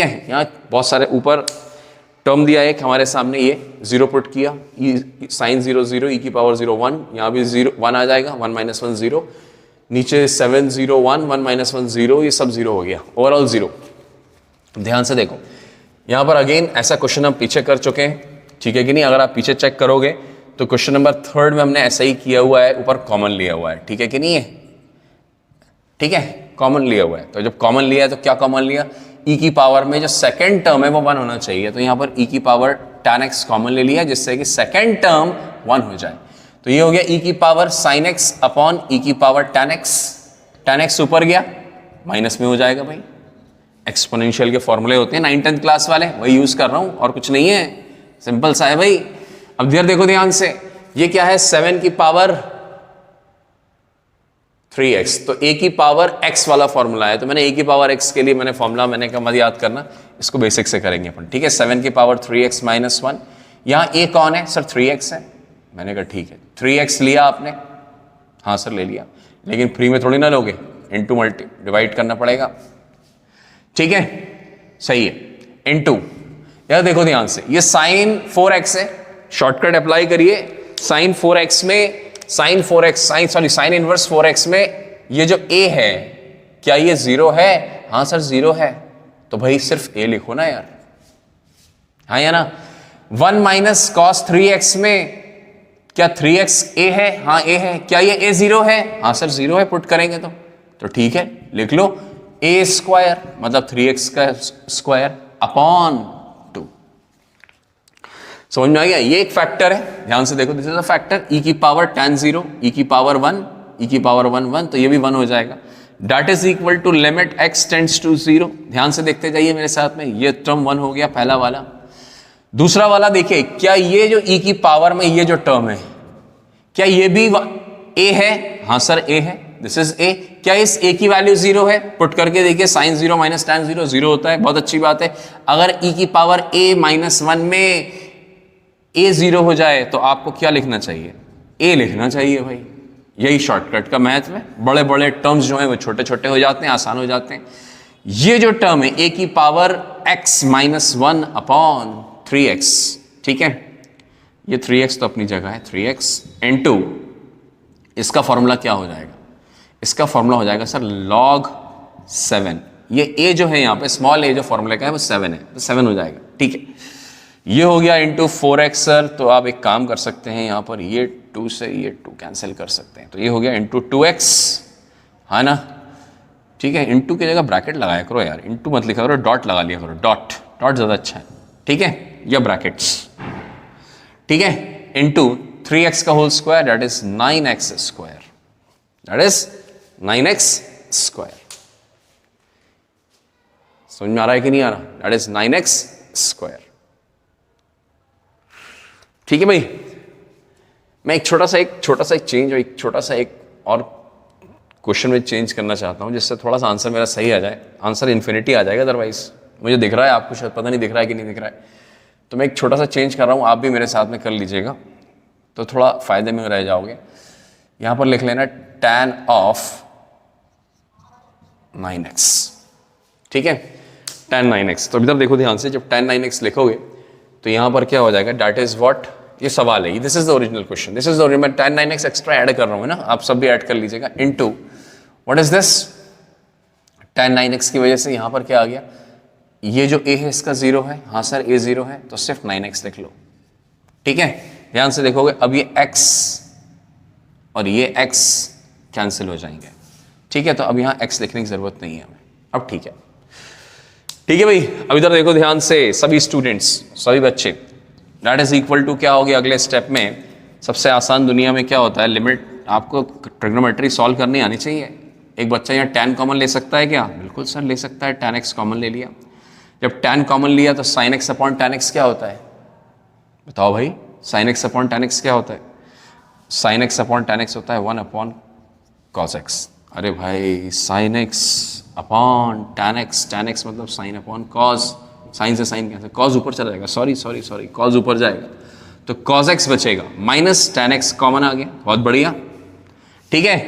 यहाँ बहुत सारे ऊपर टर्म दिया है हमारे सामने, ये जीरो पुट किया, साइन 0 0 e की पावर 0 1, यहाँ भी 0 1 आ जाएगा, 1 - 1 0, नीचे 7 0 1 1 - 1 0, ये सब जीरो हो गया, ओवरऑल जीरो। ध्यान से देखो यहाँ पर अगेन ऐसा क्वेश्चन हम पीछे कर चुके हैं, ठीक है कि नहीं। अगर आप पीछे चेक करोगे तो क्वेश्चन नंबर 3 में हमने ऐसा ही किया हुआ है, ऊपर कॉमन लिया हुआ है, ठीक है कि नहीं है, ठीक है, कॉमन लिया हुआ है। तो जब कॉमन लिया है तो क्या कॉमन लिया, e की पावर में जो सेकंड टर्म है वो 1 होना चाहिए, तो यहाँ पर e की पावर tan x कॉमन ले लिया जिससे कि सेकंड टर्म 1 हो जाए। तो ये हो गया e की power sin x upon e की power tan x, tan x ऊपर गया माइनस में हो जाएगा भाई। एक्सपोनेंशियल के फॉर्मूले होते हैं 9th 10th क्लास वाले, वही यूज कर रहा हूं और कुछ नहीं है, सिंपल सा है भाई। अब देर देखो ध्यान से, ये क्या है 7 की पावर 3x, तो a की पावर x वाला फॉर्मूला है, तो मैंने a की पावर x के लिए मैंने फॉर्मूला मैंने कहा मत याद करना, इसको बेसिक से करेंगे अपन, ठीक है। 7 की पावर 3x - 1, यहाँ a कौन है सर, 3x है, मैंने कहा ठीक है 3x लिया आपने, हाँ सर ले लिया, लेकिन फ्री में थोड़ी ना लोगे, इनटू मल्टी डिवाइड करना पड़ेगा, ठीक है, सही है, इनटू। यार देखो ध्यान से, ये साइन 4x है, शॉर्टकट अप्लाई करिए, साइन 4x में साइन इनवर्स 4x में ये जो a है क्या ये 0 है, हाँ सर 0 है, तो भाई सिर्फ a लिखो ना यार, हाँ या ना। 1 माइनस कॉस 3x में क्या 3x a है, हाँ a है, क्या ये a 0 है, हाँ सर 0 है, पुट करेंगे तो ठीक है, लिख लो a स्क्वायर मतलब 3x का स्क्वायर अपॉन 2। समझ में आ गया, ये एक फैक्टर है, ध्यान से देखो, this is a factor, e की पावर tan 0 e की पावर 1 e की पावर 1 1, तो ये भी 1 हो जाएगा, that is equal to limit x tends to 0। ध्यान से देखते जाइए मेरे साथ में, ये टर्म 1 हो गया पहला वाला। दूसरा वाला देखिए, क्या ये जो e की पावर में ये जो टर्म है क्या ये भी a है, हाँ सर a है, दिस इज a। क्या इस a की वैल्यू 0 है, पुट करके देखिए, साइन 0 माइनस tan 0 0 होता है, बहुत अच्छी बात है। अगर e की पावर a - 1 में a 0 हो जाए तो आपको क्या लिखना चाहिए, a लिखना चाहिए भाई, यही शॉर्टकट का महत्व है। बड़े बड़े टर्म्स जो हैं वो छोटे छोटे हो जाते हैं, आसान हो जाते हैं। ये जो टर्म है a की पावर x - 1 अपॉन 3x, ठीक है, ये 3x तो अपनी जगह है, 3x इनटू इसका फॉर्मूला क्या हो जाएगा, इसका फॉर्मूला हो जाएगा सर log 7। ये a जो है यहाँ पे स्मॉल a जो फॉर्मूले का है वो 7 है, तो 7 हो जाएगा, ठीक है। ये हो गया इंटू 4x सर, तो आप एक काम कर सकते हैं यहाँ पर, ये 2 से ये 2 कैंसिल कर सकते हैं, तो ये हो गया इंटू 2x, है ना, ठीक है। इंटू की जगह ब्रैकेट लगाया करो यार, इंटू मत लिखा करो, डॉट लगा लिया करो, डॉट ज़्यादा अच्छा है, ठीक है, या ब्रैकेट्स, ठीक है, इंटू 3x का whole square that is 9x square, that is 9x square. समझ में आ रहा है कि नहीं आ रहा, दैट इज 9x स्क्वायर, ठीक है भाई। मैं एक छोटा सा एक और क्वेश्चन में चेंज करना चाहता हूं, जिससे थोड़ा सा आंसर मेरा सही आ जाए, आंसर इन्फिनिटी आ जाएगा, अदरवाइज मुझे दिख रहा है, आपको शायद पता नहीं दिख रहा है कि नहीं दिख रहा है, तो मैं एक छोटा सा चेंज कर रहा हूं, आप भी मेरे साथ में कर लीजिएगा तो थोड़ा फायदे में रह जाओगे। यहां पर लिख लेना tan ऑफ 9x, ठीक है, tan 9x। तो इधर देखो ध्यान से, जब tan 9x लिखोगे तो यहां पर क्या हो जाएगा, दैट इज व्हाट, ये सवाल है, this is the original question, this is the original, tan 9x extra add कर रहा हूं ना, आप सब भी ऐड कर लीजिएगा, into what is this, tan 9x की वजह से यहां पर क्या आ गया, ये जो a है इसका 0 है, हाँ सर a 0 है, तो सिर्फ 9x लिख लो, ठीक है। ध्यान से देखोगे, अब ये x और ये x कैंसिल हो जाएंगे, ठीक है, तो अब यहाँ x लिखने की जरूरत नहीं है हमें, अब ठीक है, ठीक है भाई। अब इधर देखो ध्यान से, सभी स्टूडेंट्स, सभी बच्चे, दैट इज इक्वल टू क्या हो गया अगले स्टेप में, सबसे आसान दुनिया में क्या होता है, लिमिट, आपको ट्रिग्नोमेट्री सॉल्व करनी आनी चाहिए। एक बच्चा यहाँ tan कॉमन ले सकता है क्या, बिल्कुल सर ले सकता है, tan x कॉमन ले लिया, जब tan कॉमन लिया तो sin x upon tan x क्या होता है, बताओ भाई, sin x upon tan x क्या होता है, sin x upon tan x होता है 1 अपॉन cos x। अरे भाई sin x upon tan x मतलब sin अपॉन cos, sin से sin कैसे, cos ऊपर चला जाएगा, सॉरी cos ऊपर जाएगा, तो cos x बचेगा, माइनस tan x कॉमन आ गया, बहुत बढ़िया, ठीक है।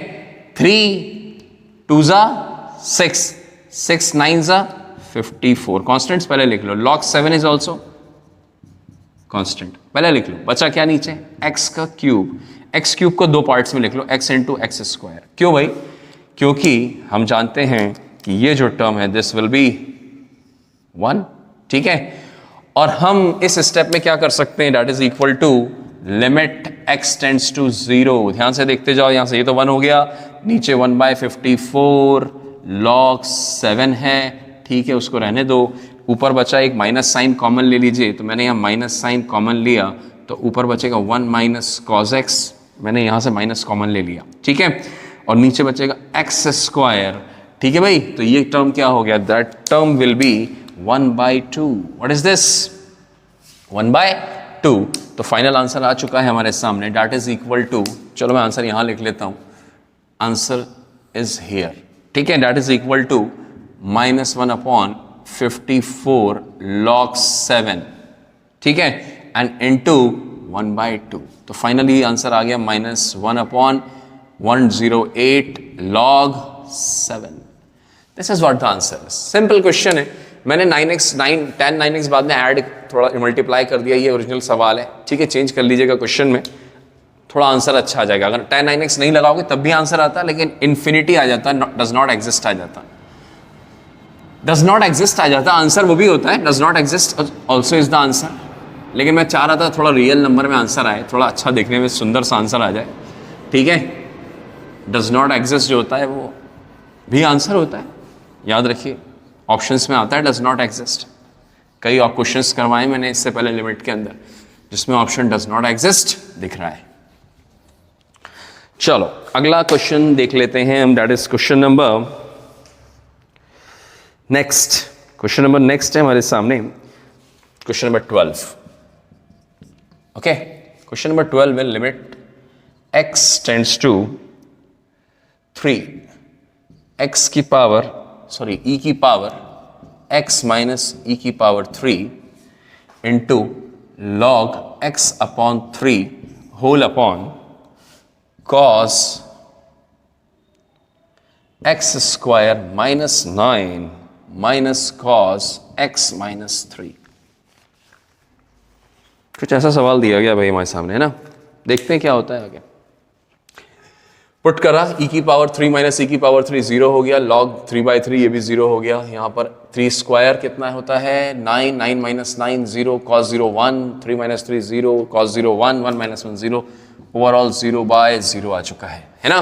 3 2 6 6 9 54 कॉन्स्टेंट्स पहले लिख लो, log 7 इज ऑल्सो कॉन्स्टेंट, पहले लिख लो। बचा क्या नीचे, x का क्यूब, x क्यूब को दो पार्ट्स में लिख लो, x इंटू एक्स स्क्वायर। क्यों भाई, क्योंकि हम जानते हैं कि ये जो टर्म है दिस विल बी 1, ठीक है। और हम इस स्टेप में क्या कर सकते हैं, that is equal to limit x tends to 0। ध्यान से देखते जाओ, यहां से ये तो 1 हो गया, नीचे 1/54 log 7 है, ठीक है, उसको रहने दो। ऊपर बचा एक माइनस साइन कॉमन ले लीजिए, तो मैंने यहाँ माइनस साइन कॉमन लिया, तो ऊपर बचेगा 1 माइनस कॉस एक्स, मैंने यहाँ से माइनस कॉमन ले लिया, ठीक है। और नीचे बचेगा एक्स स्क्वायर, ठीक है भाई। तो ये टर्म क्या हो गया, that term will be 1/2। What is this, 1/2। तो फाइनल आंसर आ चुका है हमारे सामने, दैट इज इक्वल टू, चलो मैं आंसर यहाँ लिख लेता हूँ, आंसर इज हियर, ठीक है, that is equal to -1/54 log 7, ठीक है, एंड इनटू 1/2। तो फाइनली आंसर आ गया -1/108 log 7। This is what the answer is. Simple question है, मैंने 9x 10 9x बाद में ऐड थोड़ा मल्टीप्लाई कर दिया, ये ओरिजिनल सवाल है, ठीक है, चेंज कर लीजिएगा क्वेश्चन में, थोड़ा आंसर अच्छा आ जाएगा। अगर 10 9x नहीं लगाओगे तब भी आंसर आता, लेकिन इन्फिनिटी आ जाता, डज नॉट एग्जिस्ट आ जाता, डज नॉट एग्जिस्ट आ जाता, आंसर वो भी होता है, does not exist also is the answer. लेकिन मैं चाह रहा था थोड़ा रियल नंबर में आंसर आए, थोड़ा अच्छा देखने में सुंदर सा आंसर आ जाए, ठीक है। डज नॉट एग्जिस्ट जो होता है वो भी आंसर होता है, याद रखिए, ऑप्शंस में आता है डज नॉट एग्जिस्ट। कई और क्वेश्चंस करवाए मैंने इससे पहले लिमिट के अंदर, जिसमें ऑप्शन डज नॉट एग्जिस्ट दिख रहा है। चलो अगला क्वेश्चन देख लेते हैं हम, that is question number next. Question number next है हमारे सामने, question number 12। Okay, question number 12 में limit x tends to 3 x की पावर e की पावर x माइनस e की power 3 into log x upon 3 whole upon cos x square -9 minus cos x minus 3। कुछ ऐसा सवाल दिया गया भाई हमारे सामने, है ना, देखते हैं क्या होता है आगे। पुट करा, e की पावर 3 माइनस e की पावर 3 0 हो गया, log 3/3 ये भी 0 हो गया। यहाँ पर 3 स्क्वायर कितना होता है 9, 9 minus 9 0, cos 0 1, 3 minus 3 0, cos 0 1, 1 minus 1 0, overall 0/0 आ चुका है ना।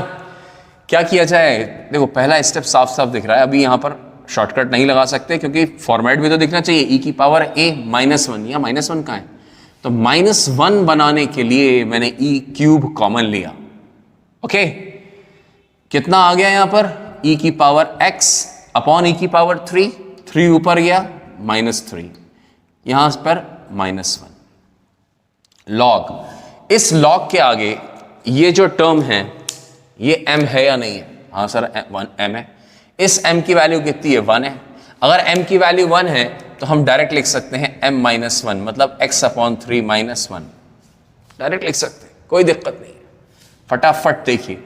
क्या किया जाए, देखो पहला स्टेप साफ साफ दिख रहा है, अभी यहाँ पर शॉर्टकट नहीं लगा सकते क्योंकि फॉर्मेट भी तो दिखना चाहिए, e की पावर a -1, यहाँ -1 कहाँ है, तो -1 बनाने के लिए मैंने e क्यूब कॉमन लिया। ओके, कितना आ गया यहां पर, e की पावर x अपॉन e की पावर 3 ऊपर गया -3, यहां पर -1 log। इस log के आगे ये जो टर्म है ये m है या नहीं है, हाँ सर m है। इस m की वैल्यू कितनी है 1 है, अगर m की वैल्यू 1 है तो हम डायरेक्ट लिख सकते हैं m-1 मतलब x अपॉन 3 -1, डायरेक्ट लिख सकते हैं, कोई दिक्कत नहीं है। फटाफट देखिए,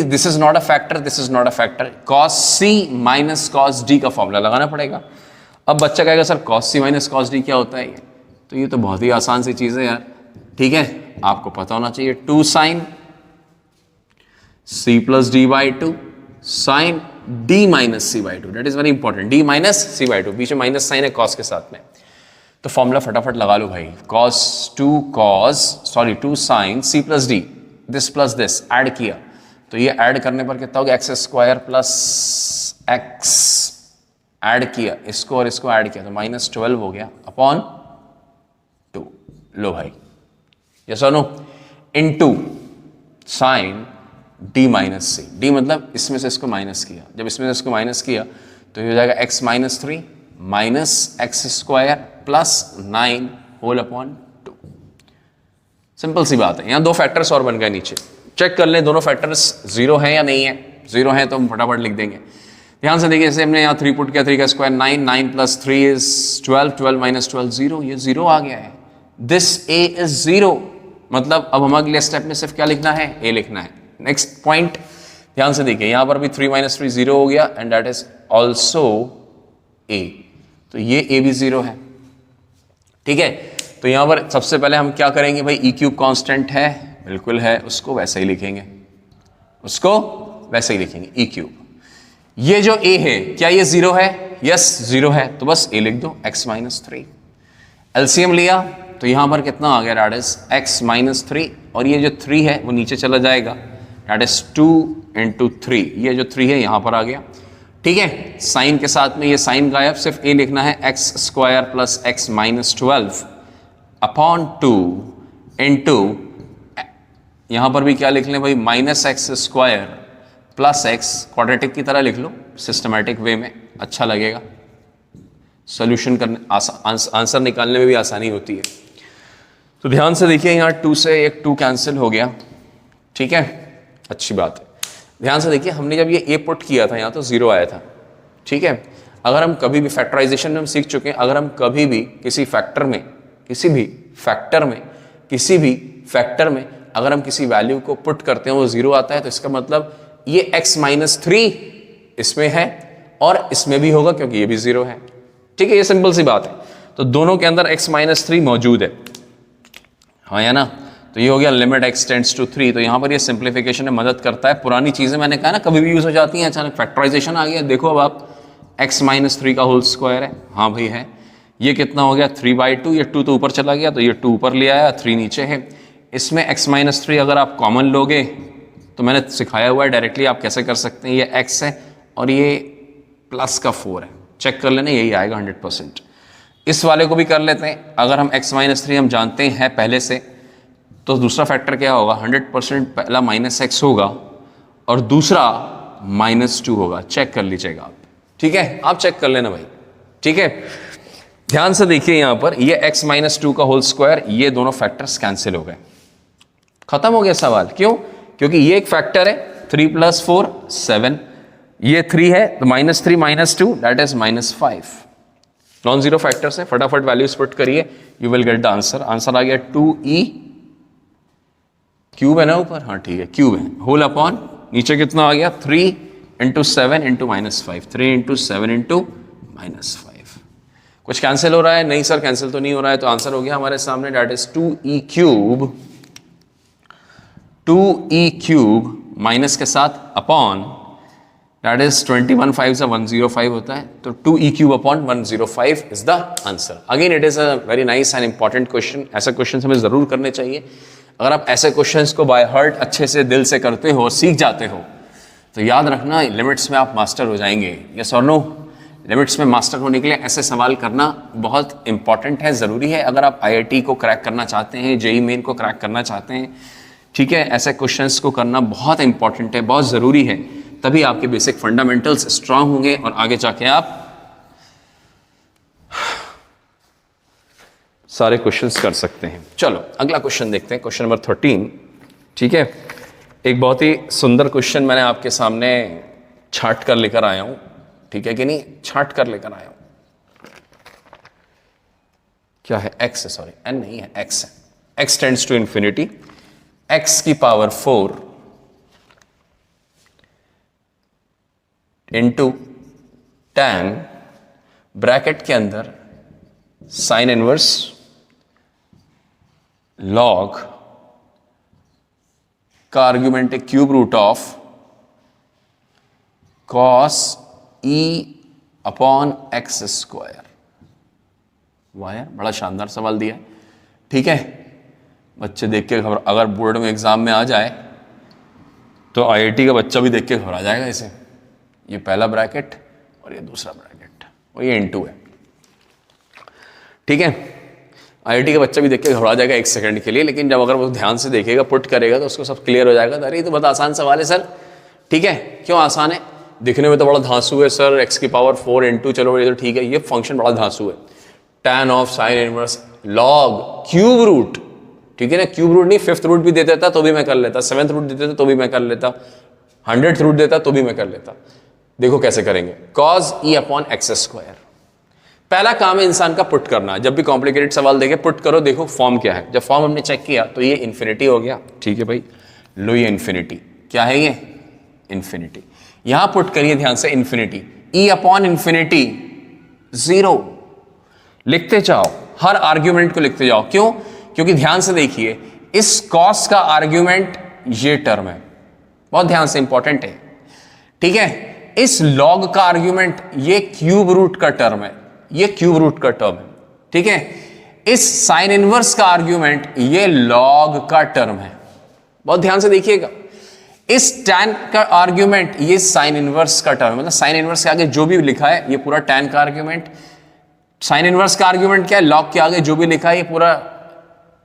this is not a factor, this is not a factor, cos c minus cos d का फॉर्मूला लगाना पड़ेगा। अब बच्चा कहेगा sir cos c minus cos d क्या होता है ये, तो ये तो बहुत ही आसान सी चीज है यार, ठीक है, आपको पता होना चाहिए। 2 sin c plus d/2 sin d minus c/2, that is very important, d minus c/2, बीच में माइनस साइन है cos के साथ में, तो फॉर्मूला फटाफट लगा लो भाई, two sine c plus d, this plus this add किया, तो ये ऐड करने पर कितना हो गया x square plus x, add किया इसको और इसको ऐड किया तो -12 हो गया अपॉन 2। लो भाई, यस और no, into sine d minus c, d मतलब इसमें से इसको माइनस किया, जब इसमें से इसको माइनस किया तो ये हो जाएगा x minus 3 minus x square plus 9 whole upon 2। Simple सी बात है, यहाँ दो फैक्टर्स और बन गए नीचे, चेक कर लें दोनों फैक्टर्स 0 है या नहीं है, 0 है तो हम फटाफट लिख देंगे। ध्यान से देखिए, जैसे हमने यहाँ 3 पुट किया, 3 का स्क्वायर 9, 9 प्लस 3 इज 12, 12 माइनस 12 0, ये 0 आ गया है, दिस a इज 0, मतलब अब हम अगले स्टेप में सिर्फ क्या लिखना है, a लिखना है। नेक्स्ट पॉइंट ध्यान से देखिए, यहाँ पर भी 3 माइनस 3 0 हो गया and that is also a, तो ये ए भी 0 है। ठीक है, तो यहां पर सबसे पहले हम क्या करेंगे भाई, ई क्यूब कांस्टेंट है, बिल्कुल है, उसको वैसे ही लिखेंगे, उसको वैसे ही लिखेंगे ई क्यूब। ये जो ए है क्या ये 0 है? यस 0 है, तो बस ए लिख दो x माइनस 3। एलसीएम लिया तो यहां पर कितना आ गया, दैट इज x माइनस 3, और ये जो 3 है वो नीचे चला जाएगा, दैट इज 2 इंटू 3, ये जो 3 है यहां पर आ गया। ठीक है, साइन के साथ में ये साइन गायब, सिर्फ ए लिखना है x square plus x minus 12 upon 2 into, यहां पर भी क्या लिख लें भाई, minus x square plus x, quadratic की तरह लिख लो, सिस्टमैटिक वे में अच्छा लगेगा, सॉल्यूशन करने आंसर निकालने में भी आसानी होती है। तो ध्यान से देखिए, यहाँ 2 से एक 2 कैंसिल हो गया। ठीक है, अच्छी बात है। ध्यान से देखिए, हमने जब ये ए पुट किया था यहाँ तो 0 आया था। ठीक है, अगर हम कभी भी फैक्टराइजेशन में हम सीख चुके हैं, अगर हम कभी भी किसी फैक्टर में, किसी भी फैक्टर में अगर हम किसी वैल्यू को पुट करते हैं वो 0 आता है, तो इसका मतलब ये x माइनस 3 इसमें है और इसमें भी होगा क्योंकि ये भी 0 है। ठीक है, ये सिंपल सी बात है। तो दोनों के अंदर x माइनस 3 मौजूद है, हाँ या ना। तो ये हो गया लिमिट x टेंड्स टू 3। तो यहाँ पर ये सिंप्लीफिकेशन में मदद करता है। पुरानी चीज़ें मैंने कहा ना कभी भी यूज़ हो जाती हैं, अचानक फैक्टराइजेशन आ गया, देखो अब आप x माइनस 3 का होल स्क्वायर है, हाँ भाई है। ये कितना हो गया 3/2, ये 2 तो ऊपर चला गया तो ये 2 ऊपर ले आया, 3 नीचे है। इसमें x माइनस 3 अगर आप कॉमन लोगे तो मैंने सिखाया हुआ है डायरेक्टली आप कैसे कर सकते हैं, ये x है और ये प्लस का 4 है, चेक कर लेना यही आएगा 100%। इस वाले को भी कर लेते हैं, अगर हम x माइनस 3 हम जानते हैं पहले से, तो दूसरा फैक्टर क्या होगा, 100% पहला माइनस एक्स होगा और दूसरा -2 होगा, चेक कर लीजिएगा आप। ठीक है, आप चेक कर लेना भाई। ठीक है, ध्यान से देखिए यहाँ पर ये x माइनस 2 का होल स्क्वायर, ये दोनों फैक्टर्स कैंसिल हो गए, खत्म हो गया सवाल। क्यों? क्योंकि ये एक फैक्टर है 3 + 4 7, ये 3 है तो -3 - 2 दैट इज -5। नॉन जीरो फैक्टर्स है, फटाफट वैल्यूज पुट करिए, you will get the answer. Answer आ गया 2e क्यूब है ना ऊपर, हाँ ठीक है क्यूब है, होल अपॉन नीचे कितना आ गया 3 × 7 × -5, 3 × 7 × -5। कुछ कैंसिल हो रहा है? नहीं सर कैंसिल तो नहीं हो रहा है, तो आंसर हो गया हमारे सामने that is 2e cube minus के साथ अपॉन दैट इज 21 5 105 होता है, तो 2e cube upon 105 is the answer. Again it is a very nice and important question, ऐसे क्वेश्चन हमें जरूर करने चाहिए। अगर आप ऐसे क्वेश्चंस को बाय हार्ट अच्छे से दिल से करते हो, सीख जाते हो, तो याद रखना लिमिट्स में आप मास्टर हो जाएंगे। यस और नो? लिमिट्स में मास्टर होने के लिए ऐसे सवाल करना बहुत इंपॉर्टेंट है, ज़रूरी है। अगर आप IIT को क्रैक करना चाहते हैं, JEE मेन को क्रैक करना चाहते हैं, ठीक है, ऐसे क्वेश्चंस को करना बहुत इंपॉर्टेंट है, बहुत ज़रूरी है। तभी आपके बेसिक फंडामेंटल्स स्ट्रांग होंगे और आगे जाके आप सारे क्वेश्चंस कर सकते हैं। चलो अगला क्वेश्चन देखते हैं, क्वेश्चन नंबर 13। ठीक है, एक बहुत ही सुंदर क्वेश्चन मैंने आपके सामने छाट कर लेकर आया हूं, ठीक है कि नहीं, छाट कर लेकर आया हूं। क्या है? x है, सॉरी n नहीं है, x है। x tends to infinity, x की पावर 4 इंटू tan ब्रैकेट के अंदर साइन इनवर्स लॉग का आर्ग्यूमेंट है cube root of cos e upon x square. वाह यार, बड़ा शानदार सवाल दिया है। ठीक है, बच्चे देख के खबर, अगर बोर्ड में एग्जाम में आ जाए तो IIT का बच्चा भी देख के घबरा जाएगा इसे। ये पहला ब्रैकेट और ये दूसरा ब्रैकेट और ये इनटू है। ठीक है, IIT का बच्चा भी देख के घबरा जाएगा एक सेकंड के लिए, लेकिन जब अगर वो ध्यान से देखेगा, पुट करेगा, तो उसको सब क्लियर हो जाएगा। अरे ये तो बहुत आसान सवाल है सर। ठीक है, क्यों आसान है? दिखने में तो बड़ा धांसू है सर, x की पावर 4 इंटू, चलो ये तो ठीक है, ये फंक्शन बड़ा धांसू है। tan of sine inverse log cube root, ठीक है ना, क्यूब रूट नहीं 5th रूट भी दे देता तो भी मैं कर लेता, 7th रूट दे देता तो भी मैं कर लेता, 100th रूट देता तो भी मैं कर लेता। देखो कैसे करेंगे, cos e upon x square. पहला काम है इंसान का पुट करना। जब भी कॉम्प्लिकेटेड सवाल देखे पुट करो, देखो फॉर्म क्या है। जब फॉर्म हमने चेक किया तो ये इन्फिनिटी हो गया। ठीक है भाई, लो ये इन्फिनिटी क्या है, ये इन्फिनिटी। यहां पुट करिए ध्यान से, इन्फिनिटी e अपॉन इन्फिनिटी 0। लिखते जाओ, हर आर्ग्यूमेंट को लिखते जाओ। क्यों? क्योंकि ध्यान से देखिए, इस कॉस का आर्ग्यूमेंट ये टर्म है, बहुत ध्यान से, इंपॉर्टेंट है, ठीक है। इस लॉग का आर्ग्यूमेंट ये क्यूब रूट का टर्म है, ये क्यूब रूट का टर्म है, ठीक है। इस साइन इनवर्स का आर्ग्यूमेंट ये लॉग का टर्म है, बहुत ध्यान से देखिएगा। इस tan का आर्ग्यूमेंट ये साइन इनवर्स का टर्म है, मतलब साइन इनवर्स के आगे जो भी लिखा है ये पूरा tan का आर्ग्यूमेंट। साइन इनवर्स का आर्ग्यूमेंट क्या है? लॉग के आगे जो भी लिखा है ये पूरा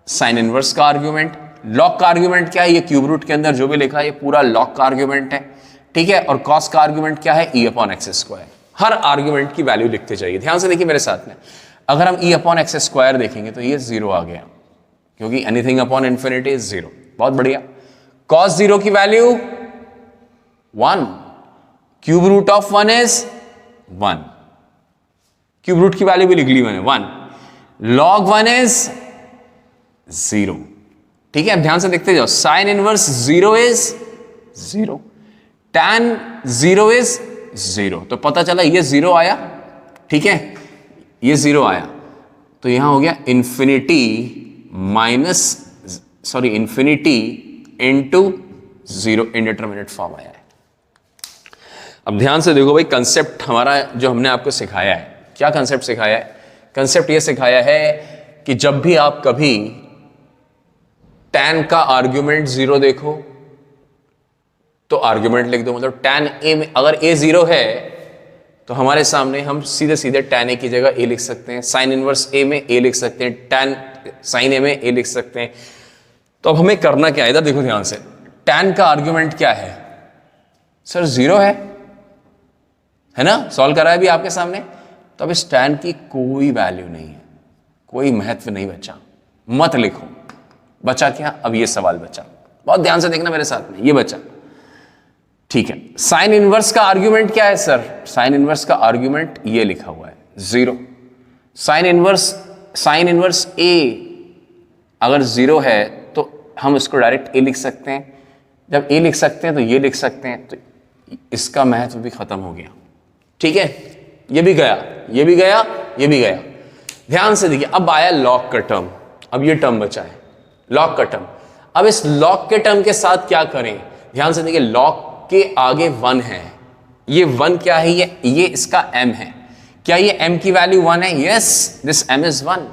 साइन इनवर्स का आर्ग्यूमेंट। लॉग का आर्ग्यूमेंट क्या है? ये क्यूब रूट के अंदर जो भी लिखा है ये पूरा लॉग का आर्ग्यूमेंट है, ठीक है। और कॉस का आर्ग्यूमेंट क्या है? e upon x square. हर आर्ग्यूमेंट की वैल्यू लिखते जाइए, ध्यान से देखिए मेरे साथ में। अगर हम e अपॉन एक्स स्क्वायर देखेंगे तो ये 0 आ गया, क्योंकि एनीथिंग अपॉन इन्फिनिटी इज 0। बहुत बढ़िया। कॉस 0 की value 1, cube root of 1 is 1, cube root की वैल्यू भी लिख ली मैंने 1, लॉग 1 इज 0, ठीक है। अब ध्यान से देखते जाओ, sine inverse 0 is 0, tan 0 is 0, तो पता चला ये 0 आया, ठीक है, ये 0 आया, तो यहां हो गया infinity infinity into 0, indeterminate form आया है। अब ध्यान से देखो भाई, कंसेप्ट हमारा जो हमने आपको सिखाया है, क्या कंसेप्ट सिखाया है? कंसेप्ट ये सिखाया है कि जब भी आप कभी tan का आर्ग्यूमेंट 0 देखो तो आर्ग्यूमेंट लिख दो, मतलब tan a में अगर a 0 है तो हमारे सामने हम सीधे सीधे tan a की जगह a लिख सकते हैं, साइन इनवर्स a में a लिख सकते हैं, tan साइन a में a लिख सकते हैं। तो अब हमें करना क्या है, इधर देखो ध्यान से, tan का आर्ग्यूमेंट क्या है? सर 0 है ना, सॉल्व करा है भी आपके सामने। तो अब इस tan की कोई वैल्यू नहीं है, कोई महत्व नहीं बचा, मत लिखो। बचा क्या? अब ये सवाल बचा, बहुत ध्यान से देखना मेरे साथ में, ये बचा, ठीक है। साइन इनवर्स का आर्ग्यूमेंट क्या है सर? साइन इनवर्स का आर्ग्यूमेंट ये लिखा हुआ है 0। साइन इनवर्स a अगर 0 है तो हम इसको डायरेक्ट a लिख सकते हैं। जब a लिख सकते हैं तो ये लिख सकते हैं, तो इसका महत्व भी खत्म हो गया, ठीक है। ये भी गया, ये भी गया, ये भी गया। ध्यान से देखिए, अब आया लॉग का टर्म, अब ये टर्म बचा है लॉग का टर्म। अब इस लॉग के टर्म के साथ क्या करें? ध्यान से देखिए, लॉग के आगे 1 है, ये 1 क्या है? ये इसका m है। क्या ये m की वैल्यू 1 है? Yes, this m is 1।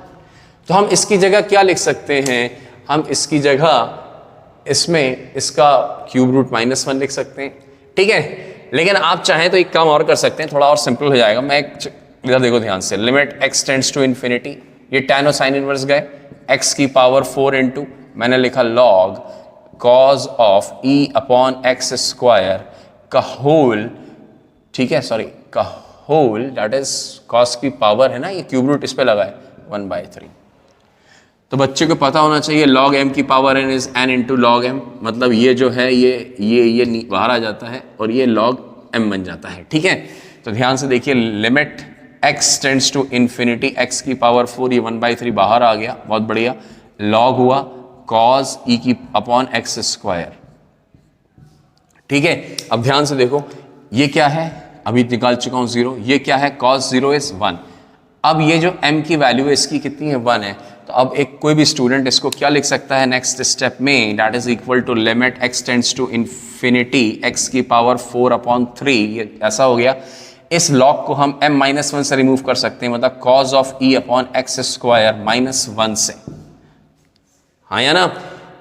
तो हम इसकी जगह क्या लिख सकते हैं? हम इसकी जगह इसमें इसका क्यूब रूट -1 लिख सकते हैं, ठीक है। लेकिन आप चाहें तो एक काम और कर सकते हैं, थोड़ा और सिंपल हो जाएगा। मैं इधर देखो ध्यान से, limit x tends to infinity, ये tan और साइन इनवर्स गए, x की पावर 4 इंटू मैंने लिखा log cos of e upon x square का होल, ठीक है, सॉरी का होल, दैट इज cos की पावर है ना, ये क्यूब रूट इस पे लगा है 1/3। तो बच्चे को पता होना चाहिए log m की power n is n into log m, मतलब ये जो है ये बाहर आ जाता है और ये log m बन जाता है, ठीक है। तो ध्यान से देखिए, limit x tends to infinity, x की पावर 4, ये 1/3 बाहर आ गया, बहुत बढ़िया। log हुआ cos e की अपॉन एक्स स्क्वायर, ठीक है। अब ध्यान से देखो, ये क्या है? अभी निकाल चुका हूं 0, ये क्या है? cos 0 is 1। अब ये जो m की वैल्यू है इसकी कितनी है? 1 है। तो अब एक कोई भी स्टूडेंट इसको क्या लिख सकता है नेक्स्ट स्टेप में? That is equal to limit x tends to infinity, x की पावर 4/3, ये ऐसा हो गया। इस log को हम m-1 से रिमूव कर सकते हैं, मतलब cos of e upon x square -1 से, हाँ या ना,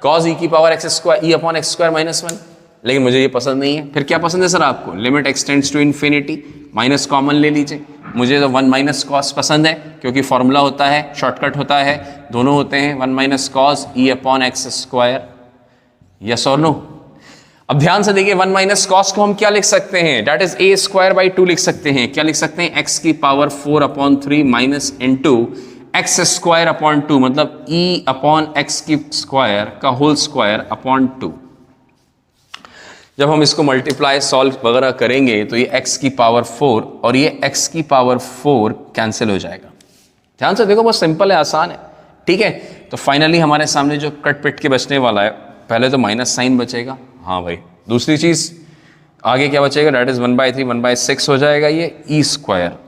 cos e की power x square e upon x square -1। लेकिन मुझे ये पसंद नहीं है, फिर क्या पसंद है सर आपको? Limit x tends to infinity, minus common ले लीजिए। मुझे तो 1 माइनस कॉस पसंद है, क्योंकि फॉर्मूला होता है, शॉर्टकट होता है, दोनों होते हैं 1 minus cos e upon x square, yes और नो। अब ध्यान से देखिए, 1 माइनस कॉस को हम क्या लिख सकते हैं? दैट इज a²/2 लिख सकते हैं। क्या लिख सकते हैं? x की power 4/3 minus into x square upon 2, मतलब e अपॉन एक्स की स्क्वायर का होल स्क्वायर अपॉन 2। जब हम इसको मल्टीप्लाई सॉल्व वगैरह करेंगे तो ये x की पावर 4 और ये x की पावर 4 कैंसिल हो जाएगा। ध्यान से देखो, बहुत सिंपल है, आसान है, ठीक है। तो फाइनली हमारे सामने जो कट पिट के बचने वाला है, पहले तो माइनस साइन बचेगा, हाँ भाई। दूसरी चीज आगे क्या बचेगा? दैट इज 1/3 1/6 हो जाएगा ये e square,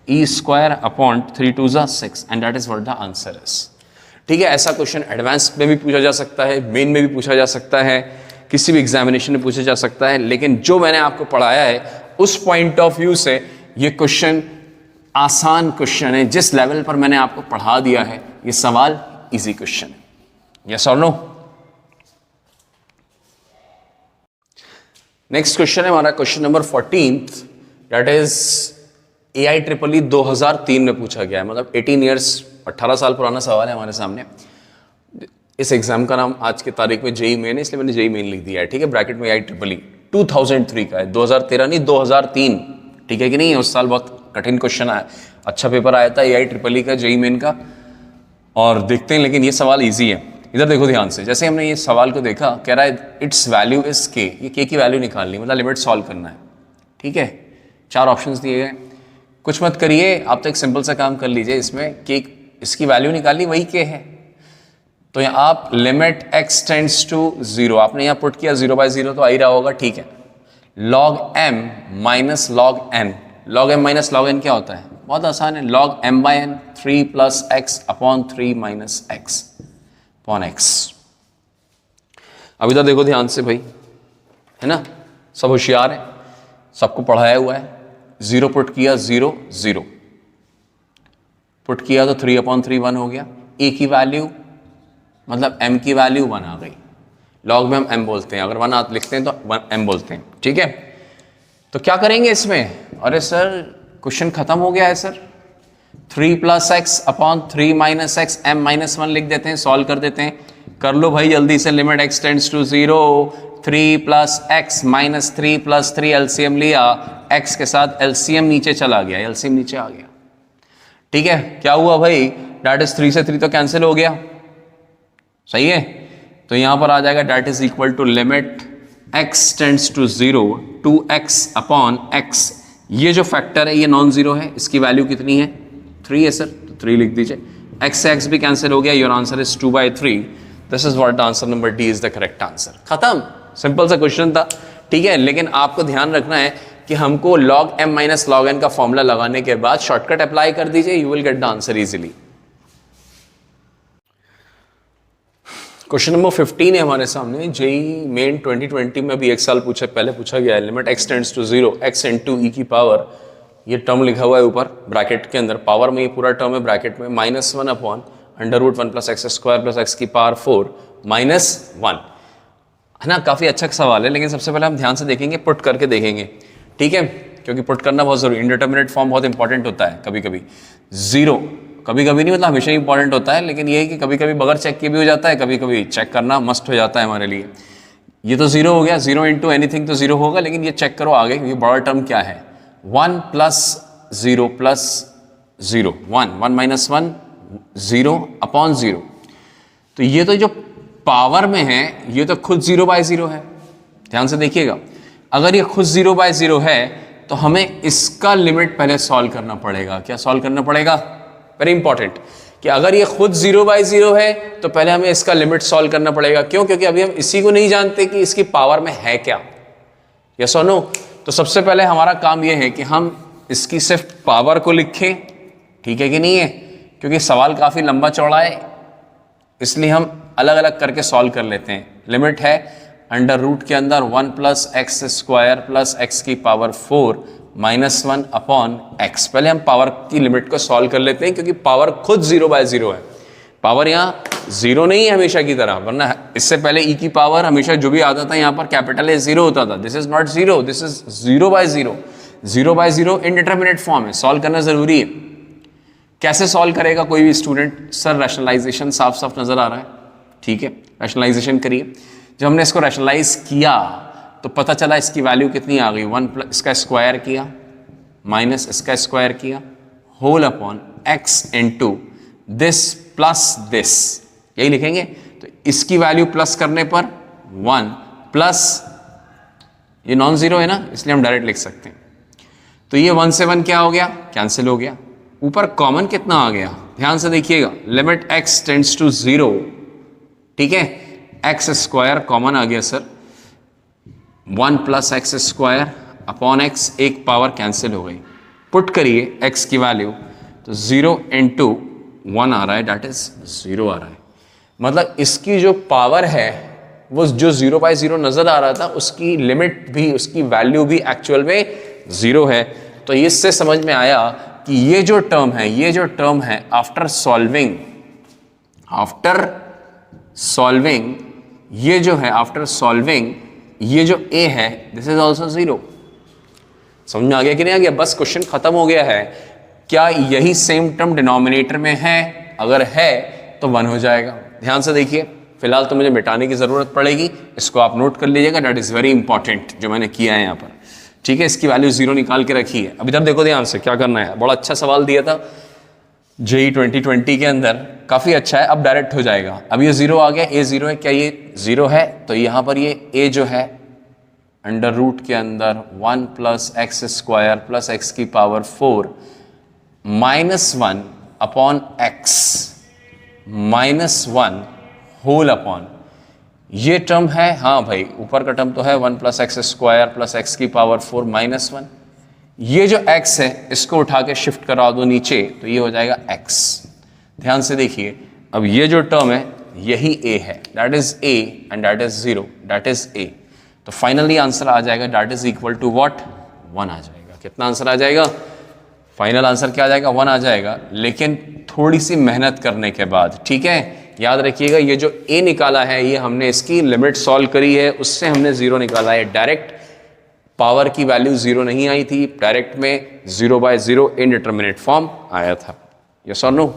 E square upon 3 2 6 and that is what the answer is. ठीक है, ऐसा क्वेश्चन एडवांस में भी पूछा जा सकता है, मेन में भी पूछा जा सकता है, किसी भी एग्जामिनेशन में पूछा जा सकता है, लेकिन जो मैंने आपको पढ़ाया है उस पॉइंट ऑफ व्यू से ये क्वेश्चन आसान क्वेश्चन है। जिस लेवल पर मैंने आपको पढ़ा दिया है ये सवाल इजी क्वेश्चन है। यस और नो? नेक्स्ट क्वेश्चन है हमारा question number 14th, that is AIEEE 2003 में पूछा गया है, मतलब 18 ईयर्स 18 साल पुराना सवाल है हमारे सामने। इस एग्जाम का नाम आज की तारीख में JEE मेन है, इसलिए मैंने JEE मेन लिख दिया है। ठीक है, ब्रैकेट में AIEEE 2003 का है, 2013 नहीं 2003। ठीक है कि नहीं? उस साल बहुत कठिन क्वेश्चन आया, अच्छा पेपर आया था AIEEE का, JEE मेन का, और देखते हैं। लेकिन ये सवाल ईजी है, इधर देखो ध्यान से। जैसे हमने ये सवाल को देखा, कह रहा है इट्स वैल्यू इज k, ये k की वैल्यू निकालनी, मतलब लिमिट सॉल्व करना है। ठीक है, 4 ऑप्शंस दिए गए, कुछ मत करिए, आप तो एक सिंपल सा काम कर लीजिए। इसमें k इसकी वैल्यू निकाली, वही k है, तो यहाँ आप लिमिट x टेंड्स टू 0, आपने यहाँ पुट किया 0/0 तो आ ही रहा होगा। ठीक है, log m minus log n, log m minus log n क्या होता है? बहुत आसान है, log m/n 3 + x upon 3 - x upon x। अब इधर देखो ध्यान से भाई, है ना, सब होशियार है, सबको पढ़ाया हुआ है। 0 पुट किया 0 0 पुट किया तो 3/3 1 हो गया। a की वैल्यू मतलब m की वैल्यू 1 आ गई। log में हम m बोलते हैं, अगर 1 आप लिखते हैं तो m बोलते हैं। ठीक है, तो क्या करेंगे इसमें? अरे सर क्वेश्चन खत्म हो गया है sir, 3 + x upon 3 - x m - 1 लिख देते हैं, सॉल्व कर देते हैं। कर लो भाई जल्दी से, limit x tends to 0, 3 + x - 3 + 3 LCM लिया, x के साथ एलसीएम नीचे चला गया, एलसीएम नीचे आ गया। ठीक है, क्या हुआ भाई? डेट इज 3 से 3 तो कैंसिल हो गया, सही है। तो यहां पर आ जाएगा that is equal to limit x tends to 0 2x upon x। ये जो फैक्टर है ये नॉन जीरो है, इसकी वैल्यू कितनी है? 3 है सर, तो 3 लिख दीजिए। x से x भी कैंसिल हो गया, your answer is 2/3। This is what the answer number D is the correct answer. खत्म, सिंपल सा क्वेश्चन था। ठीक है, लेकिन आपको ध्यान रखना है कि हमको log m minus log n का फॉर्मूला लगाने के बाद शॉर्टकट अप्लाई कर दीजिए, you will get the answer easily. Question number 15 है हमारे सामने, JEE मेन 2020 में भी एक साल पहले पूछा गया है। Limit x tends to 0 x into e की पावर, ये टर्म लिखा हुआ है ऊपर ब्रैकेट के अंदर, पावर में ये पूरा टर्म है ब्रैकेट में, -1 अपॉन √1 + x² + x की पावर 4 -1, है ना। काफी अच्छा सवाल है, लेकिन सबसे पहले हम ध्यान से देखेंगे, पुट करके देखेंगे। ठीक है, क्योंकि पुट करना बहुत जरूरी, इंडिटरमिनेट फॉर्म बहुत इंपॉर्टेंट होता है। कभी कभी 0, कभी कभी नहीं, मतलब हमेशा इंपॉर्टेंट होता है, लेकिन ये है कि कभी कभी बगैर चेक किए भी हो जाता है, कभी कभी चेक करना मस्ट हो जाता है हमारे लिए। ये तो 0 हो गया, 0 इंटू एनीथिंग तो 0 होगा, लेकिन ये चेक करो आगे, ये बड़ा टर्म क्या है? 1 + 0 + 0 1 1 - 1 0 अपॉन 0। तो ये तो जो पावर में है ये तो खुद 0/0 है, ध्यान से देखिएगा। अगर ये खुद 0/0 है तो हमें इसका लिमिट पहले सॉल्व करना पड़ेगा। क्या सॉल्व करना पड़ेगा? वेरी इंपॉर्टेंट, कि अगर ये खुद 0/0 है तो पहले हमें इसका लिमिट सॉल्व करना पड़ेगा। क्यों? क्योंकि अभी हम इसी को नहीं जानते कि इसकी पावर में है क्या। यस और नो? तो सबसे पहले हमारा काम यह है कि हम इसकी सिर्फ पावर को लिखें, ठीक है कि नहीं है, क्योंकि सवाल काफी लंबा चौड़ा है, इसलिए हम अलग अलग करके सॉल्व कर लेते हैं। लिमिट है अंडर रूट के अंदर 1 + x² + x की पावर 4 -1 अपॉन x। पहले हम पावर की लिमिट को सॉल्व कर लेते हैं, क्योंकि पावर खुद 0/0 है। पावर यहाँ 0 नहीं है हमेशा की तरह, वरना इससे पहले e की पावर हमेशा जो भी आता था यहाँ पर कैपिटल A 0 होता था। This is not 0, this is 0/0। 0/0 indeterminate form है, सॉल्व करना जरूरी है। कैसे सॉल्व करेगा कोई भी स्टूडेंट? सर रैशनलाइजेशन साफ साफ नजर आ रहा है, ठीक है, रैशनलाइजेशन करिए। जब हमने इसको रैशनलाइज किया तो पता चला इसकी वैल्यू कितनी आ गई, 1 इसका स्क्वायर किया माइनस इसका स्क्वायर किया whole upon x into this plus this, यही लिखेंगे। तो इसकी वैल्यू प्लस करने पर 1 प्लस ये नॉन जीरो है ना, इसलिए हम डायरेक्ट लिख सकते हैं। तो ये 1 से 1 क्या हो गया? कैंसिल हो गया। ऊपर कॉमन कितना आ गया? ध्यान से देखिएगा, लिमिट x टेंड्स टू 0, ठीक है, x² कॉमन आ गया सर, 1 + x² अपॉन x, एक पावर कैंसिल हो गई, पुट करिए x की वैल्यू, तो 0 इंटू 1 आ रहा है, डेट इज 0 आ रहा है। मतलब इसकी जो पावर है वो जो 0/0 नजर आ रहा था, उसकी लिमिट भी, उसकी वैल्यू भी एक्चुअल में 0 है। तो इससे समझ में आया कि ये जो टर्म है आफ्टर सॉल्विंग, ये जो है आफ्टर सॉल्विंग, ये जो a है दिस इज ऑल्सो 0। समझ में आ गया कि नहीं आ गया? बस क्वेश्चन खत्म हो गया है। क्या यही सेम टर्म डिनोमिनेटर में है? अगर है तो 1 हो जाएगा। ध्यान से देखिए, फिलहाल तो मुझे मिटाने की जरूरत पड़ेगी, इसको आप नोट कर लीजिएगा, दैट इज वेरी इंपॉर्टेंट जो मैंने किया है यहाँ पर। ठीक है, इसकी वैल्यू 0 निकाल के रखी है। अब इधर देखो ध्यान से क्या करना है, बड़ा अच्छा सवाल दिया था JEE 2020 के अंदर, काफी अच्छा है। अब डायरेक्ट हो जाएगा। अब ये 0 आ गया, a 0 है, क्या ये 0 है? तो यहाँ पर ये a जो है अंडर रूट के अंदर 1 + x² + x की power 4 -1 upon x -1 whole upon, ये टर्म है, हाँ भाई ऊपर का टर्म तो है 1 + x² + x की पावर 4 -1। ये जो x है इसको उठा के शिफ्ट करा दो नीचे, तो ये हो जाएगा x। ध्यान से देखिए, अब ये जो टर्म है यही a है, that is a and that is 0, that is a। तो फाइनली आंसर आ जाएगा that is equal to what? 1 आ जाएगा। कितना आंसर आ जाएगा? फाइनल आंसर क्या आ जाएगा? 1 आ जाएगा, लेकिन थोड़ी सी मेहनत करने के बाद। ठीक है, याद रखिएगा, ये जो a निकाला है ये हमने इसकी लिमिट सॉल्व करी है, उससे हमने 0 निकाला है। डायरेक्ट पावर की वैल्यू 0 नहीं आई थी, डायरेक्ट में 0/0 इनडिटरमिनेट फॉर्म आया था। यस और नो?